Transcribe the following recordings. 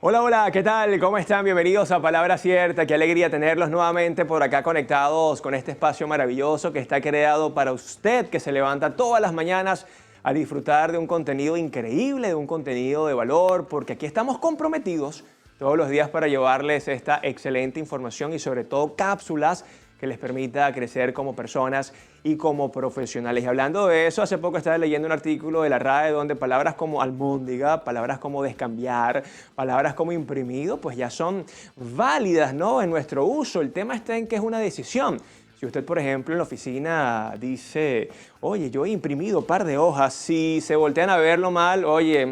Hola, hola, ¿qué tal? ¿Cómo están? Bienvenidos a Palabra Cierta. Qué alegría tenerlos nuevamente por acá conectados con este espacio maravilloso que está creado para usted, que se levanta todas las mañanas a disfrutar de un contenido increíble, de un contenido de valor, porque aquí estamos comprometidos todos los días para llevarles esta excelente información y sobre todo cápsulas que les permita crecer como personas y como profesionales. Y hablando de eso, hace poco estaba leyendo un artículo de la RAE donde palabras como almóndiga, palabras como descambiar, palabras como imprimido, pues ya son válidas, ¿no?, en nuestro uso. El tema está en que es una decisión. Si usted, por ejemplo, en la oficina dice, oye, yo he imprimido un par de hojas, si se voltean a verlo mal, oye,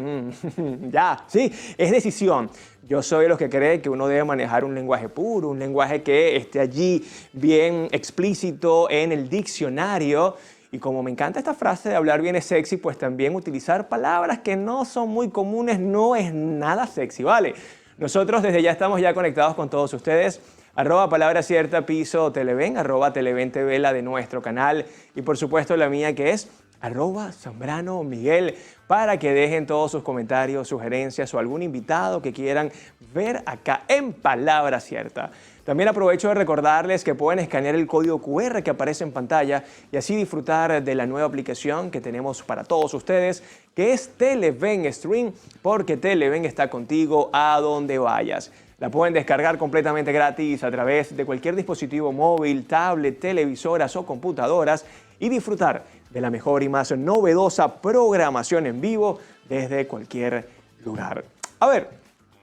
ya, sí, es decisión. Yo soy de los que cree que uno debe manejar un lenguaje puro, un lenguaje que esté allí bien explícito en el diccionario. Y como me encanta esta frase de hablar bien es sexy, pues también utilizar palabras que no son muy comunes no es nada sexy, ¿vale? Nosotros desde ya estamos ya conectados con todos ustedes. @Palabra Cierta, piso Televen, @Televen TV, la de nuestro canal. Y por supuesto la mía que es @Zambrano Miguel, para que dejen todos sus comentarios, sugerencias o algún invitado que quieran ver acá en Palabra Cierta. También aprovecho de recordarles que pueden escanear el código QR que aparece en pantalla y así disfrutar de la nueva aplicación que tenemos para todos ustedes, que es Televen Stream, porque Televen está contigo a donde vayas. La pueden descargar completamente gratis a través de cualquier dispositivo móvil, tablet, televisoras o computadoras y disfrutar de la mejor y más novedosa programación en vivo desde cualquier lugar. A ver,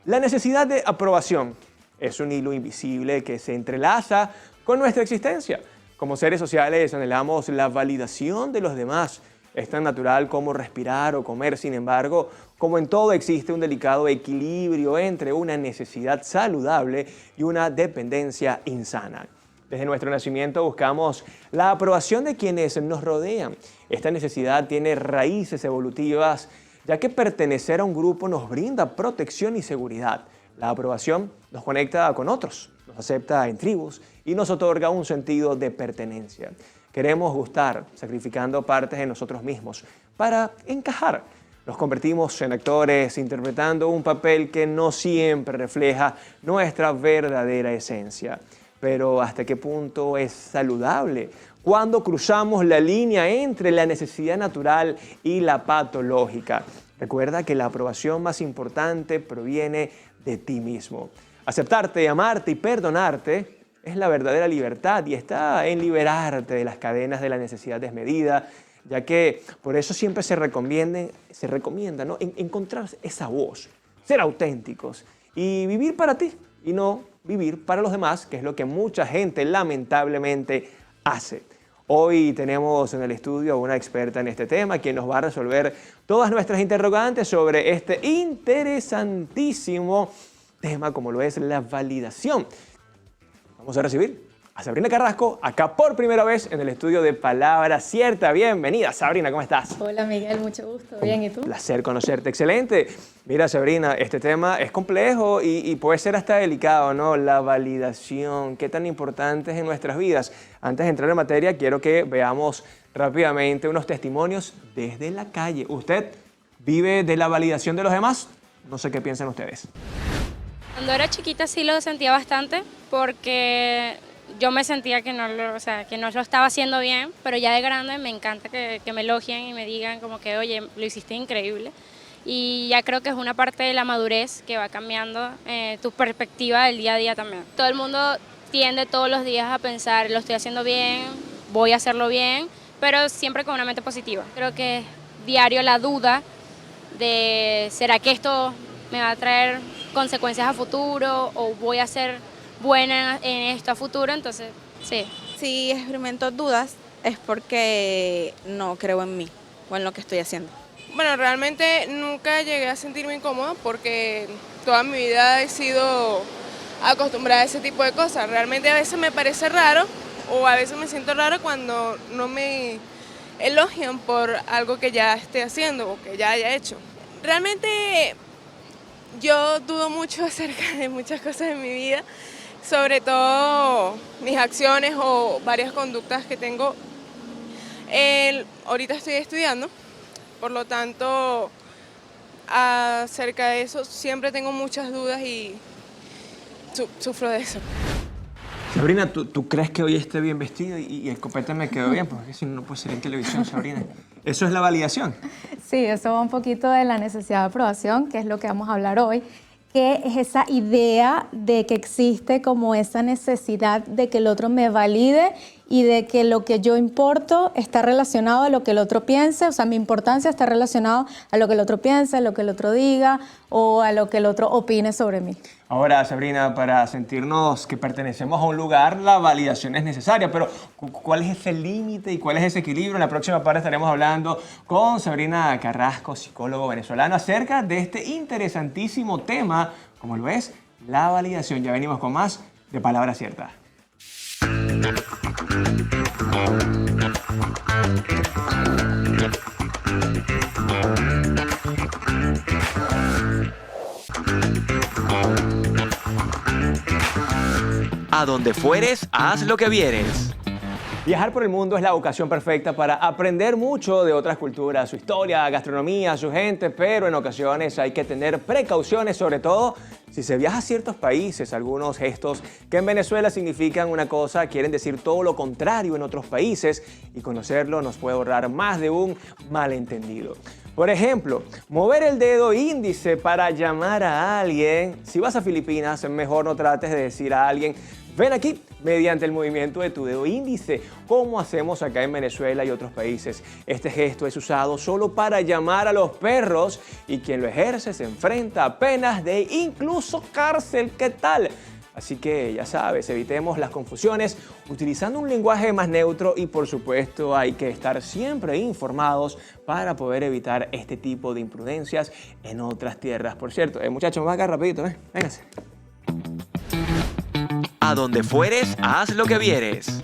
la necesidad de aprobación es un hilo invisible que se entrelaza con nuestra existencia. Como seres sociales anhelamos la validación de los demás. Es tan natural como respirar o comer. Sin embargo, como en todo existe un delicado equilibrio entre una necesidad saludable y una dependencia insana. Desde nuestro nacimiento buscamos la aprobación de quienes nos rodean. Esta necesidad tiene raíces evolutivas, ya que pertenecer a un grupo nos brinda protección y seguridad. La aprobación nos conecta con otros, nos acepta en tribus y nos otorga un sentido de pertenencia. Queremos gustar, sacrificando partes de nosotros mismos para encajar. Nos convertimos en actores interpretando un papel que no siempre refleja nuestra verdadera esencia. Pero ¿hasta qué punto es saludable cuando cruzamos la línea entre la necesidad natural y la patológica? Recuerda que la aprobación más importante proviene de ti mismo. Aceptarte, amarte y perdonarte es la verdadera libertad y está en liberarte de las cadenas de la necesidad desmedida, ya que por eso siempre se recomienda, ¿no?, encontrar esa voz, ser auténticos y vivir para ti y no vivir para los demás, que es lo que mucha gente lamentablemente hace. Hoy tenemos en el estudio a una experta en este tema, quien nos va a resolver todas nuestras interrogantes sobre este interesantísimo tema, como lo es la validación. Vamos a recibir a Sabrina Carrasco, acá por primera vez en el estudio de Palabra Cierta. Bienvenida, Sabrina, ¿cómo estás? Hola, Miguel, mucho gusto. Bien, ¿y tú? Un placer conocerte, excelente. Mira, Sabrina, este tema es complejo y puede ser hasta delicado, ¿no? La validación, qué tan importante es en nuestras vidas. Antes de entrar en materia, quiero que veamos rápidamente unos testimonios desde la calle. ¿Usted vive de la validación de los demás? No sé qué piensan ustedes. Cuando era chiquita sí lo sentía bastante porque yo me sentía que no lo estaba haciendo bien, pero ya de grande me encanta que me elogien y me digan como que, oye, lo hiciste increíble. Y ya creo que es una parte de la madurez que va cambiando tu perspectiva del día a día también. Todo el mundo tiende todos los días a pensar, lo estoy haciendo bien, voy a hacerlo bien, pero siempre con una mente positiva. Creo que es diario la duda de, ¿será que esto me va a traer consecuencias a futuro o voy a ser buena en esto a futuro? Entonces, sí. Si experimento dudas es porque no creo en mí o en lo que estoy haciendo. Bueno, realmente nunca llegué a sentirme incómoda porque toda mi vida he sido acostumbrada a ese tipo de cosas. Realmente a veces me parece raro o a veces me siento raro cuando no me elogian por algo que ya esté haciendo o que ya haya hecho. Realmente yo dudo mucho acerca de muchas cosas en mi vida. sobre todo mis acciones o varias conductas que tengo. Ahorita estoy estudiando, por lo tanto, acerca de eso siempre tengo muchas dudas y sufro de eso. Sabrina, ¿tú crees que hoy esté bien vestido y el copete me quedó bien? Porque si no, no puede ser en televisión, Sabrina. ¿Eso es la validación? Sí, eso va un poquito de la necesidad de aprobación, que es lo que vamos a hablar hoy, que es esa idea de que existe como esa necesidad de que el otro me valide y de que lo que yo importo está relacionado a lo que el otro piense, o sea, mi importancia está relacionada a lo que el otro piense, a lo que el otro diga o a lo que el otro opine sobre mí. Ahora, Sabrina, para sentirnos que pertenecemos a un lugar, la validación es necesaria, pero ¿cuál es ese límite y cuál es ese equilibrio? En la próxima parte estaremos hablando con Sabrina Carrasco, psicólogo venezolano, acerca de este interesantísimo tema, como lo es la validación. Ya venimos con más de Palabra Cierta. A donde fueres, haz lo que vieres. Viajar por el mundo es la ocasión perfecta para aprender mucho de otras culturas, su historia, gastronomía, su gente, pero en ocasiones hay que tener precauciones, sobre todo si se viaja a ciertos países. Algunos gestos que en Venezuela significan una cosa quieren decir todo lo contrario en otros países y conocerlo nos puede ahorrar más de un malentendido. Por ejemplo, mover el dedo índice para llamar a alguien. Si vas a Filipinas, mejor no trates de decir a alguien ven aquí mediante el movimiento de tu dedo índice, como hacemos acá en Venezuela y otros países. Este gesto es usado solo para llamar a los perros y quien lo ejerce se enfrenta a penas de incluso cárcel. ¿Qué tal? Así que ya sabes, evitemos las confusiones utilizando un lenguaje más neutro y por supuesto hay que estar siempre informados para poder evitar este tipo de imprudencias en otras tierras. Por cierto, muchachos, vamos acá rapidito, vénganse. A donde fueres, haz lo que vieres.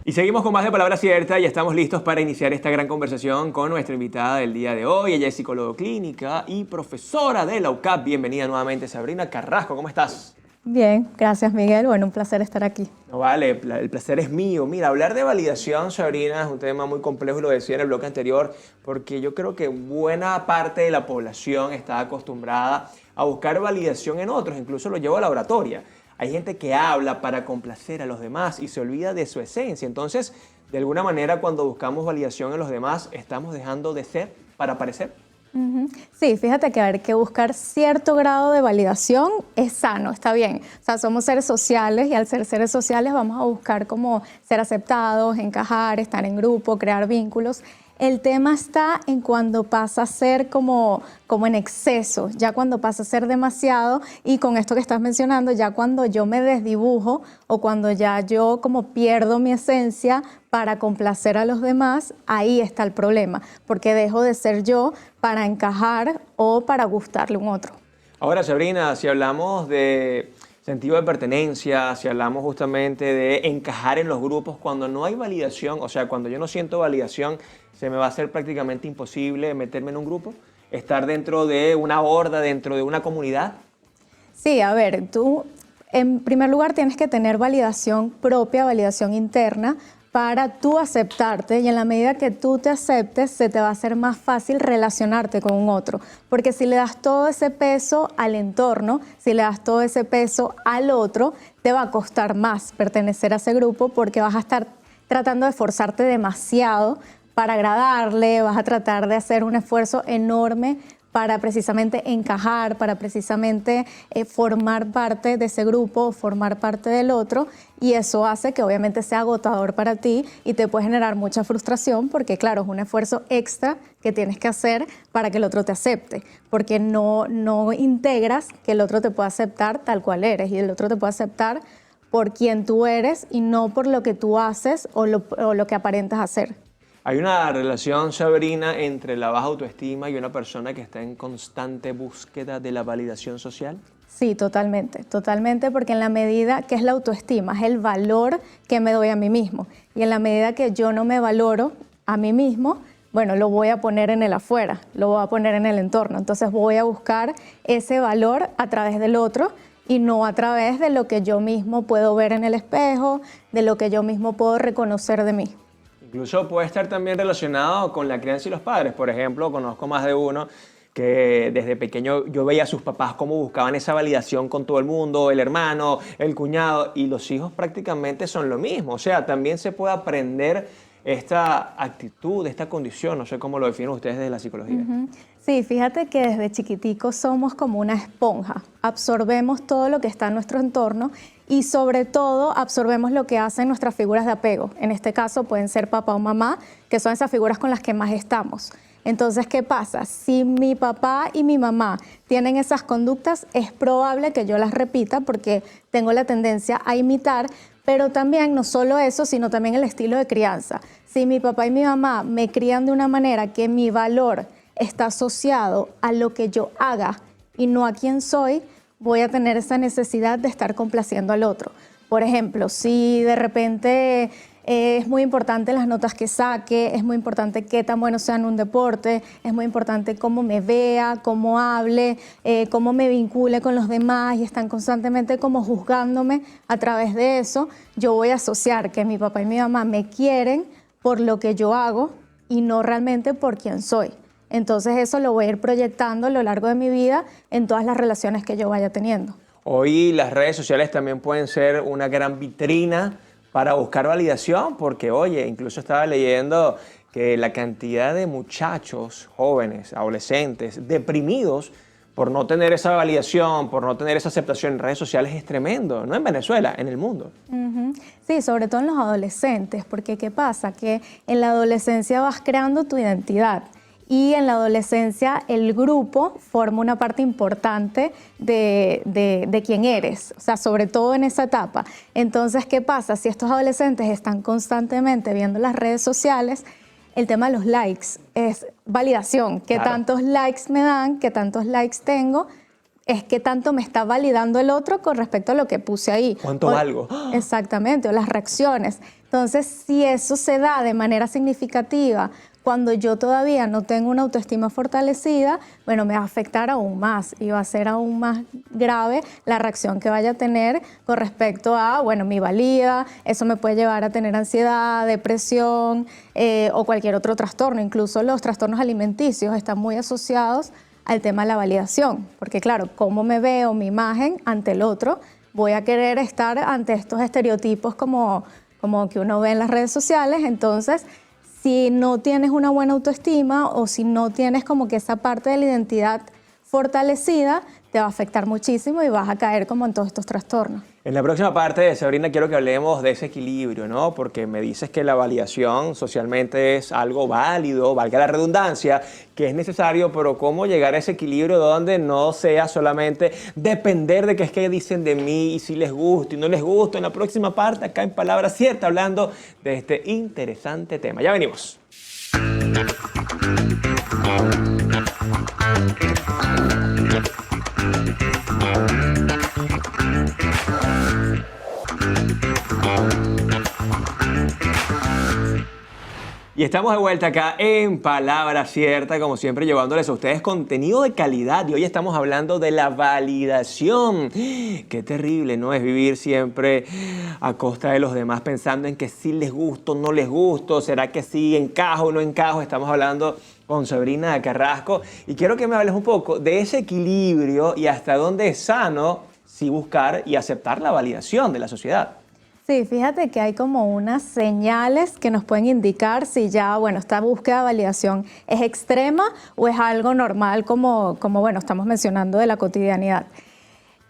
Y seguimos con más de Palabra Cierta y estamos listos para iniciar esta gran conversación con nuestra invitada del día de hoy. Ella es psicóloga clínica y profesora de la UCAP. Bienvenida nuevamente, Sabrina Carrasco. ¿Cómo estás? Bien, gracias Miguel. Bueno, un placer estar aquí. No, vale, el placer es mío. Mira, hablar de validación, Sabrina, es un tema muy complejo y lo decía en el bloque anterior, porque yo creo que buena parte de la población está acostumbrada a buscar validación en otros, incluso lo llevo a la oratoria. Hay gente que habla para complacer a los demás y se olvida de su esencia. Entonces, de alguna manera, cuando buscamos validación en los demás, ¿estamos dejando de ser para parecer? Sí, fíjate que que buscar cierto grado de validación es sano, está bien. O sea, somos seres sociales y al ser seres sociales vamos a buscar como ser aceptados, encajar, estar en grupo, crear vínculos. El tema está en cuando pasa a ser como en exceso, ya cuando pasa a ser demasiado y con esto que estás mencionando, ya cuando yo me desdibujo o cuando ya yo como pierdo mi esencia para complacer a los demás, ahí está el problema, porque dejo de ser yo para encajar o para gustarle a un otro. Ahora, Sabrina, si hablamos de sentido de pertenencia, si hablamos justamente de encajar en los grupos, cuando no hay validación, o sea, cuando yo no siento validación, se me va a hacer prácticamente imposible meterme en un grupo, estar dentro de una horda, dentro de una comunidad. Sí, a ver, tú en primer lugar tienes que tener validación propia, validación interna, para tú aceptarte y en la medida que tú te aceptes se te va a hacer más fácil relacionarte con un otro. Porque si le das todo ese peso al entorno, si le das todo ese peso al otro, te va a costar más pertenecer a ese grupo porque vas a estar tratando de esforzarte demasiado para agradarle, vas a tratar de hacer un esfuerzo enorme para precisamente encajar, para precisamente formar parte de ese grupo, formar parte del otro, y eso hace que obviamente sea agotador para ti y te puede generar mucha frustración porque, claro, es un esfuerzo extra que tienes que hacer para que el otro te acepte, porque no integras que el otro te pueda aceptar tal cual eres y el otro te puede aceptar por quien tú eres y no por lo que tú haces o lo que aparentas hacer. Hay una relación, Sabrina, entre la baja autoestima y una persona que está en constante búsqueda de la validación social. Sí, totalmente, porque en la medida que es la autoestima, es el valor que me doy a mí mismo. Y en la medida que yo no me valoro a mí mismo, bueno, lo voy a poner en el afuera, lo voy a poner en el entorno. Entonces voy a buscar ese valor a través del otro y no a través de lo que yo mismo puedo ver en el espejo, de lo que yo mismo puedo reconocer de mí. Incluso puede estar también relacionado con la crianza y los padres. Por ejemplo, conozco más de uno que desde pequeño yo veía a sus papás cómo buscaban esa validación con todo el mundo, el hermano, el cuñado, y los hijos prácticamente son lo mismo. O sea, también se puede aprender esta actitud, esta condición, no sé cómo lo definen ustedes desde la psicología. Sí, fíjate que desde chiquiticos somos como una esponja, absorbemos todo lo que está en nuestro entorno y sobre todo absorbemos lo que hacen nuestras figuras de apego. En este caso pueden ser papá o mamá, que son esas figuras con las que más estamos. Entonces, ¿qué pasa? Si mi papá y mi mamá tienen esas conductas, es probable que yo las repita porque tengo la tendencia a imitar, pero también no solo eso, sino también el estilo de crianza. Si mi papá y mi mamá me crían de una manera que mi valor está asociado a lo que yo haga y no a quién soy, voy a tener esa necesidad de estar complaciendo al otro. Por ejemplo, si de repente es muy importante las notas que saque, es muy importante qué tan bueno sea en un deporte, es muy importante cómo me vea, cómo hable, cómo me vincule con los demás y están constantemente como juzgándome a través de eso, yo voy a asociar que mi papá y mi mamá me quieren por lo que yo hago y no realmente por quién soy. Entonces eso lo voy a ir proyectando a lo largo de mi vida en todas las relaciones que yo vaya teniendo. Hoy las redes sociales también pueden ser una gran vitrina para buscar validación, porque oye, incluso estaba leyendo que la cantidad de muchachos, jóvenes, adolescentes, deprimidos por no tener esa validación, por no tener esa aceptación en redes sociales es tremendo, no en Venezuela, en el mundo. Sí, sobre todo en los adolescentes, porque ¿qué pasa? Que en la adolescencia vas creando tu identidad. Y en la adolescencia el grupo forma una parte importante de quién eres, o sea, sobre todo en esa etapa. Entonces, ¿qué pasa? Si estos adolescentes están constantemente viendo las redes sociales, el tema de los likes es validación. ¿Qué tantos likes me dan? ¿Qué tantos likes tengo? Es qué tanto me está validando el otro con respecto a lo que puse ahí. ¿Cuánto valgo? Exactamente, o las reacciones. Entonces, si eso se da de manera significativa, cuando yo todavía no tengo una autoestima fortalecida, bueno, me va a afectar aún más y va a ser aún más grave la reacción que vaya a tener con respecto a, bueno, mi valía, eso me puede llevar a tener ansiedad, depresión o cualquier otro trastorno. Incluso los trastornos alimenticios están muy asociados al tema de la validación, porque claro, cómo me veo mi imagen ante el otro, voy a querer estar ante estos estereotipos como que uno ve en las redes sociales, entonces si no tienes una buena autoestima o si no tienes como que esa parte de la identidad fortalecida, te va a afectar muchísimo y vas a caer como en todos estos trastornos. En la próxima parte, Sabrina, quiero que hablemos de ese equilibrio, ¿no? Porque me dices que la validación socialmente es algo válido, valga la redundancia, que es necesario, pero ¿cómo llegar a ese equilibrio donde no sea solamente depender de qué es que dicen de mí y si les gusta y no les gusta? En la próxima parte, acá en Palabra Cierta, hablando de este interesante tema. Ya venimos. Y estamos de vuelta acá en Palabra Cierta, como siempre llevándoles a ustedes contenido de calidad. Y hoy estamos hablando de la validación. Qué terrible, ¿no? Es vivir siempre a costa de los demás pensando en que sí les gusto, no les gusto, será que sí encajo o no encajo. Estamos hablando con Sabrina Carrasco y quiero que me hables un poco de ese equilibrio y hasta dónde es sano sí buscar y aceptar la validación de la sociedad. Sí, fíjate que hay como unas señales que nos pueden indicar si ya, bueno, esta búsqueda de validación es extrema o es algo normal como bueno, estamos mencionando de la cotidianidad.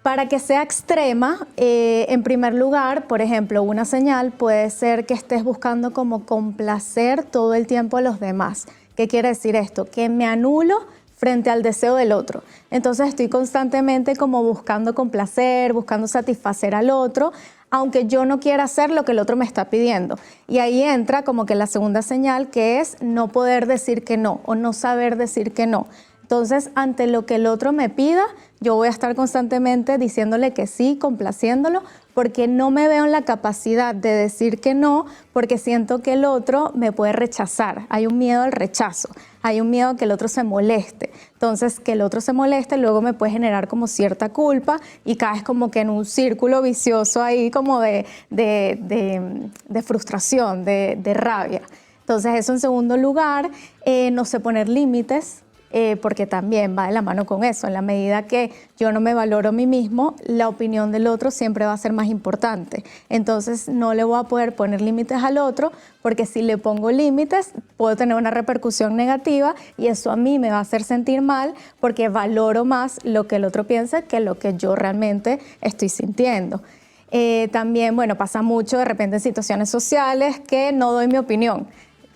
Para que sea extrema, en primer lugar, por ejemplo, una señal puede ser que estés buscando como complacer todo el tiempo a los demás. ¿Qué quiere decir esto? Que me anulo frente al deseo del otro. Entonces estoy constantemente como buscando complacer, buscando satisfacer al otro, aunque yo no quiera hacer lo que el otro me está pidiendo. Y ahí entra como que la segunda señal, que es no poder decir que no o no saber decir que no. Entonces, ante lo que el otro me pida, yo voy a estar constantemente diciéndole que sí, complaciéndolo, porque no me veo en la capacidad de decir que no, porque siento que el otro me puede rechazar. Hay un miedo al rechazo, hay un miedo a que el otro se moleste. Entonces, que el otro se moleste luego me puede generar como cierta culpa y caes como que en un círculo vicioso ahí como de frustración, de rabia. Entonces, eso en segundo lugar, no sé poner límites, porque también va de la mano con eso. En la medida que yo no me valoro a mí mismo, la opinión del otro siempre va a ser más importante. Entonces no le voy a poder poner límites al otro, porque si le pongo límites puedo tener una repercusión negativa y eso a mí me va a hacer sentir mal porque valoro más lo que el otro piensa que lo que yo realmente estoy sintiendo. También, bueno, pasa mucho de repente en situaciones sociales que no doy mi opinión.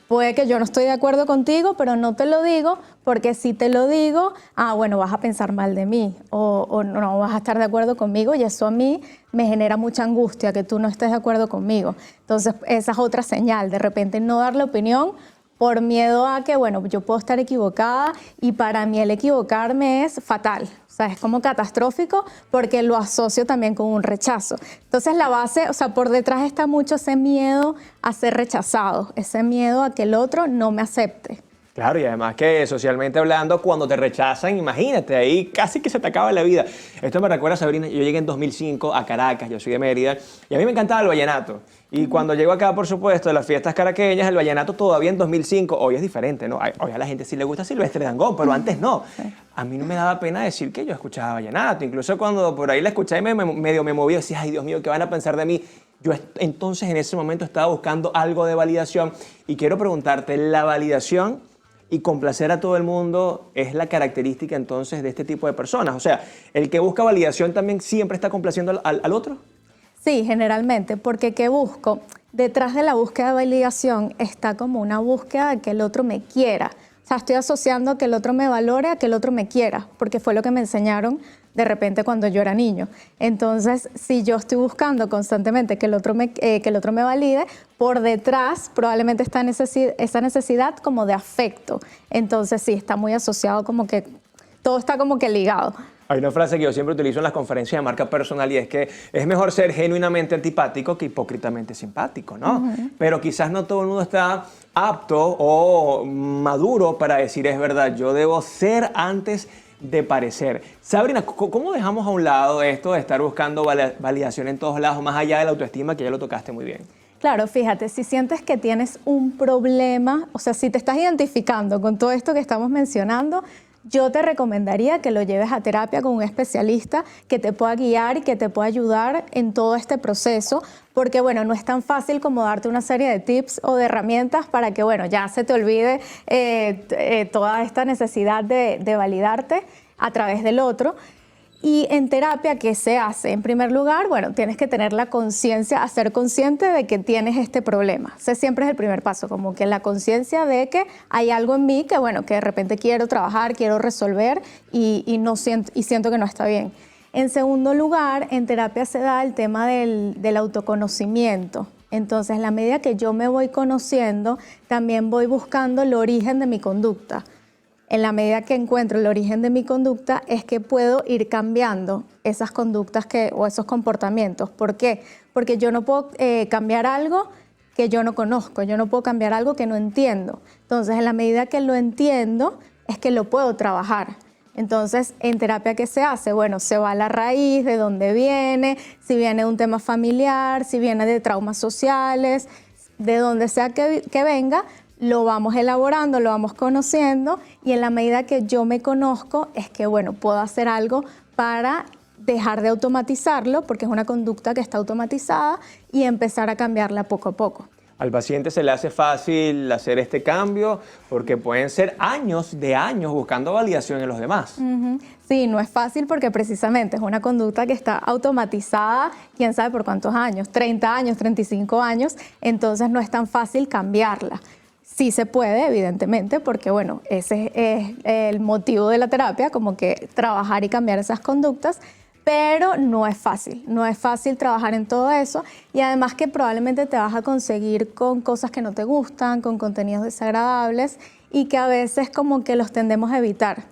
Puede que yo no estoy de acuerdo contigo, pero no te lo digo, porque si te lo digo, bueno, vas a pensar mal de mí o no vas a estar de acuerdo conmigo y eso a mí me genera mucha angustia, que tú no estés de acuerdo conmigo. Entonces, esa es otra señal, de repente no dar la opinión por miedo a que, bueno, yo puedo estar equivocada y para mí el equivocarme es fatal. O sea, es como catastrófico porque lo asocio también con un rechazo. Entonces la base, o sea, por detrás está mucho ese miedo a ser rechazado, ese miedo a que el otro no me acepte. Claro, y además que socialmente hablando, cuando te rechazan, imagínate, ahí casi que se te acaba la vida. Esto me recuerda, Sabrina, yo llegué en 2005 a Caracas, yo soy de Mérida, y a mí me encantaba el vallenato. Y cuando llego acá, por supuesto, de las fiestas caraqueñas, el vallenato todavía en 2005, hoy es diferente, ¿no? Hoy a la gente sí le gusta Silvestre Dangond, pero antes no. A mí no me daba pena decir que yo escuchaba vallenato. Incluso cuando por ahí la escuché y medio me movía, decía, ay, Dios mío, ¿qué van a pensar de mí? Yo entonces en ese momento estaba buscando algo de validación y quiero preguntarte, ¿la validación y complacer a todo el mundo es la característica entonces de este tipo de personas? O sea, ¿el que busca validación también siempre está complaciendo al otro? Sí, generalmente, porque ¿qué busco? Detrás de la búsqueda de validación está como una búsqueda de que el otro me quiera. O sea, estoy asociando a que el otro me valore, a que el otro me quiera, porque fue lo que me enseñaron de repente cuando yo era niño. Entonces, si yo estoy buscando constantemente que el otro me valide, por detrás probablemente está esa necesidad como de afecto. Entonces, sí, está muy asociado, como que todo está como que ligado. Hay una frase que yo siempre utilizo en las conferencias de marca personal y es que es mejor ser genuinamente antipático que hipócritamente simpático, ¿no? Pero quizás no todo el mundo está apto o maduro para decir es verdad, yo debo ser antes de parecer. Sabrina, ¿cómo dejamos a un lado esto de estar buscando validación en todos lados, más allá de la autoestima, que ya lo tocaste muy bien? Claro, fíjate, si sientes que tienes un problema, o sea, si te estás identificando con todo esto que estamos mencionando, yo te recomendaría que lo lleves a terapia con un especialista que te pueda guiar y que te pueda ayudar en todo este proceso, porque bueno, no es tan fácil como darte una serie de tips o de herramientas para que bueno, ya se te olvide toda esta necesidad de validarte a través del otro. Y en terapia, ¿qué se hace? En primer lugar, bueno, tienes que tener la conciencia, a ser consciente de que tienes este problema. Ese siempre es el primer paso, como que la conciencia de que hay algo en mí que, bueno, que de repente quiero trabajar, quiero resolver y siento que no está bien. En segundo lugar, en terapia se da el tema del autoconocimiento. Entonces, en la medida que yo me voy conociendo, también voy buscando el origen de mi conducta. En la medida que encuentro el origen de mi conducta es que puedo ir cambiando esas conductas o esos comportamientos. ¿Por qué? Porque yo no puedo cambiar algo que yo no conozco, yo no puedo cambiar algo que no entiendo. Entonces, en la medida que lo entiendo, es que lo puedo trabajar. Entonces, en terapia, ¿qué se hace? Bueno, se va a la raíz, de dónde viene, si viene de un tema familiar, si viene de traumas sociales, de donde sea que venga, lo vamos elaborando, lo vamos conociendo y en la medida que yo me conozco es que, bueno, puedo hacer algo para dejar de automatizarlo porque es una conducta que está automatizada y empezar a cambiarla poco a poco. Al paciente se le hace fácil hacer este cambio porque pueden ser años de años buscando validación en los demás. Sí, no es fácil porque precisamente es una conducta que está automatizada, quién sabe por cuántos años, 30 años, 35 años, entonces no es tan fácil cambiarla. Sí se puede, evidentemente, porque bueno, ese es el motivo de la terapia, como que trabajar y cambiar esas conductas, pero no es fácil trabajar en todo eso y además que probablemente te vas a conseguir con cosas que no te gustan, con contenidos desagradables y que a veces como que los tendemos a evitar.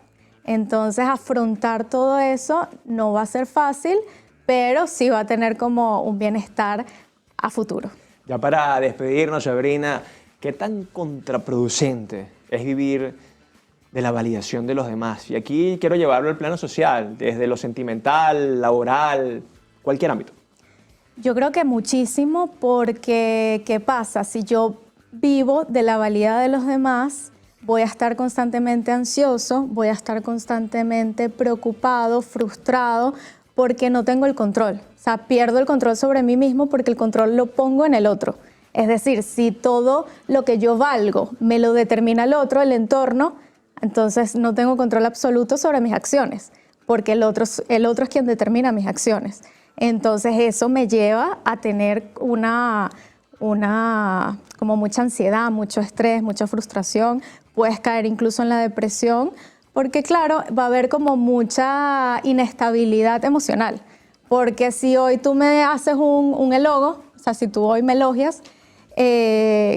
Entonces afrontar todo eso no va a ser fácil, pero sí va a tener como un bienestar a futuro. Ya para despedirnos, Sabrina, ¿qué tan contraproducente es vivir de la validación de los demás? Y aquí quiero llevarlo al plano social, desde lo sentimental, laboral, cualquier ámbito. Yo creo que muchísimo porque, ¿qué pasa? Si yo vivo de la valía de los demás, voy a estar constantemente ansioso, voy a estar constantemente preocupado, frustrado, porque no tengo el control. O sea, pierdo el control sobre mí mismo porque el control lo pongo en el otro. Es decir, si todo lo que yo valgo me lo determina el otro, el entorno, entonces no tengo control absoluto sobre mis acciones, porque el otro es quien determina mis acciones. Entonces eso me lleva a tener como mucha ansiedad, mucho estrés, mucha frustración. Puedes caer incluso en la depresión, porque claro, va a haber como mucha inestabilidad emocional. Porque si hoy tú me haces un elogo, o sea, si tú hoy me elogias,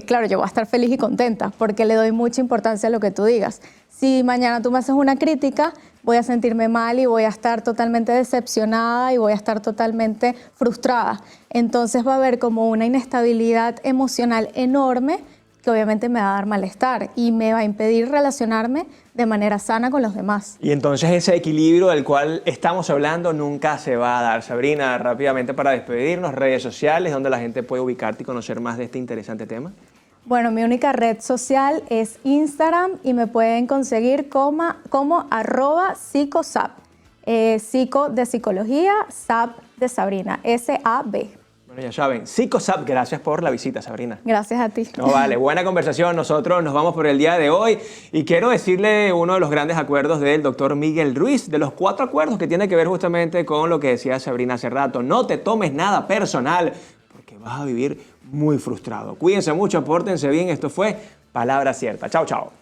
claro, yo voy a estar feliz y contenta porque le doy mucha importancia a lo que tú digas. Si mañana tú me haces una crítica, voy a sentirme mal y voy a estar totalmente decepcionada y voy a estar totalmente frustrada. Entonces va a haber como una inestabilidad emocional enorme que obviamente me va a dar malestar y me va a impedir relacionarme de manera sana con los demás. Y entonces ese equilibrio del cual estamos hablando nunca se va a dar. Sabrina, rápidamente para despedirnos, redes sociales donde la gente puede ubicarte y conocer más de este interesante tema. Bueno, mi única red social es Instagram y me pueden conseguir como @psicosap. Psico de psicología, Sap de Sabrina, S-A-B. Bueno, ya saben, Psicosap, gracias por la visita, Sabrina. Gracias a ti. No, vale, buena conversación. Nosotros nos vamos por el día de hoy y quiero decirle uno de los grandes acuerdos del doctor Miguel Ruiz, de los 4 acuerdos que tiene que ver justamente con lo que decía Sabrina hace rato. No te tomes nada personal porque vas a vivir muy frustrado. Cuídense mucho, pórtense bien. Esto fue Palabra Cierta. Chao, chao.